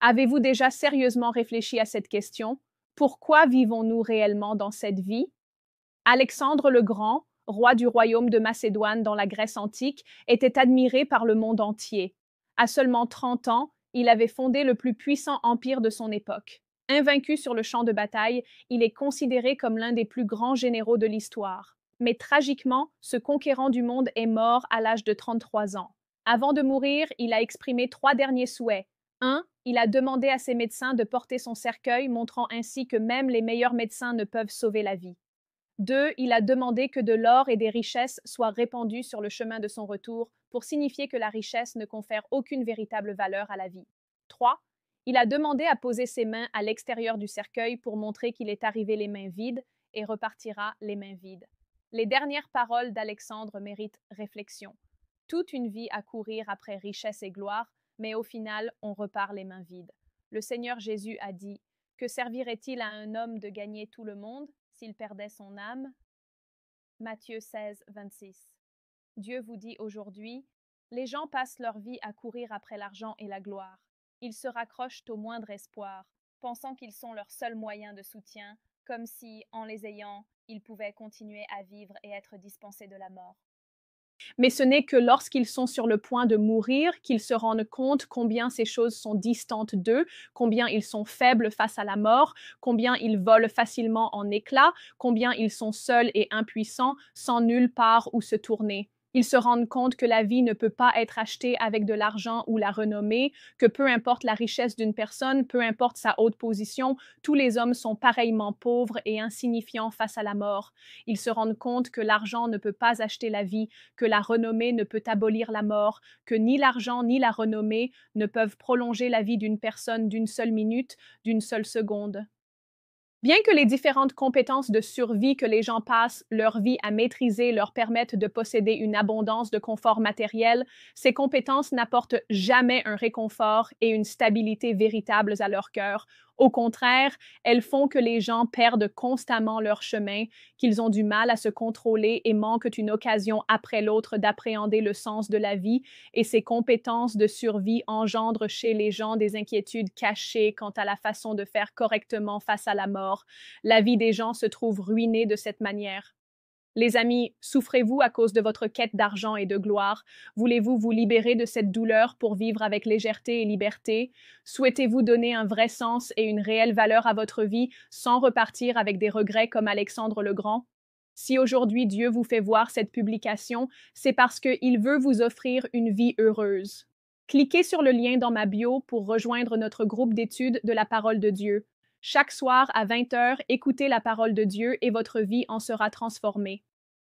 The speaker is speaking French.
Avez-vous déjà sérieusement réfléchi à cette question? Pourquoi vivons-nous réellement dans cette vie? Alexandre le Grand, roi du royaume de Macédoine dans la Grèce antique, était admiré par le monde entier. À seulement 30 ans, il avait fondé le plus puissant empire de son époque. Invaincu sur le champ de bataille, il est considéré comme l'un des plus grands généraux de l'histoire. Mais tragiquement, ce conquérant du monde est mort à l'âge de 33 ans. Avant de mourir, il a exprimé 3 derniers souhaits. 1. Il a demandé à ses médecins de porter son cercueil, montrant ainsi que même les meilleurs médecins ne peuvent sauver la vie. 2. Il a demandé que de l'or et des richesses soient répandus sur le chemin de son retour pour signifier que la richesse ne confère aucune véritable valeur à la vie. 3. Il a demandé à poser ses mains à l'extérieur du cercueil pour montrer qu'il est arrivé les mains vides et repartira les mains vides. Les dernières paroles d'Alexandre méritent réflexion. Toute une vie à courir après richesse et gloire, mais au final, on repart les mains vides. Le Seigneur Jésus a dit: Que servirait-il à un homme de gagner tout le monde s'il perdait son âme? Matthieu 16, 26. Dieu vous dit aujourd'hui: les gens passent leur vie à courir après l'argent et la gloire. Ils se raccrochent au moindre espoir, pensant qu'ils sont leur seul moyen de soutien, comme si, en les ayant, ils pouvaient continuer à vivre et être dispensés de la mort. Mais ce n'est que lorsqu'ils sont sur le point de mourir qu'ils se rendent compte combien ces choses sont distantes d'eux, combien ils sont faibles face à la mort, combien ils volent facilement en éclats, combien ils sont seuls et impuissants, sans nulle part où se tourner. Ils se rendent compte que la vie ne peut pas être achetée avec de l'argent ou la renommée, que peu importe la richesse d'une personne, peu importe sa haute position, tous les hommes sont pareillement pauvres et insignifiants face à la mort. Ils se rendent compte que l'argent ne peut pas acheter la vie, que la renommée ne peut abolir la mort, que ni l'argent ni la renommée ne peuvent prolonger la vie d'une personne d'une seule minute, d'une seule seconde. Bien que les différentes compétences de survie que les gens passent leur vie à maîtriser leur permettent de posséder une abondance de confort matériel, ces compétences n'apportent jamais un réconfort et une stabilité véritables à leur cœur. Au contraire, elles font que les gens perdent constamment leur chemin, qu'ils ont du mal à se contrôler et manquent une occasion après l'autre d'appréhender le sens de la vie, et ces compétences de survie engendrent chez les gens des inquiétudes cachées quant à la façon de faire correctement face à la mort. La vie des gens se trouve ruinée de cette manière. Les amis, souffrez-vous à cause de votre quête d'argent et de gloire? Voulez-vous vous libérer de cette douleur pour vivre avec légèreté et liberté? Souhaitez-vous donner un vrai sens et une réelle valeur à votre vie sans repartir avec des regrets comme Alexandre le Grand? Si aujourd'hui Dieu vous fait voir cette publication, c'est parce qu'il veut vous offrir une vie heureuse. Cliquez sur le lien dans ma bio pour rejoindre notre groupe d'études de la parole de Dieu. Chaque soir à 20 heures, écoutez la parole de Dieu et votre vie en sera transformée.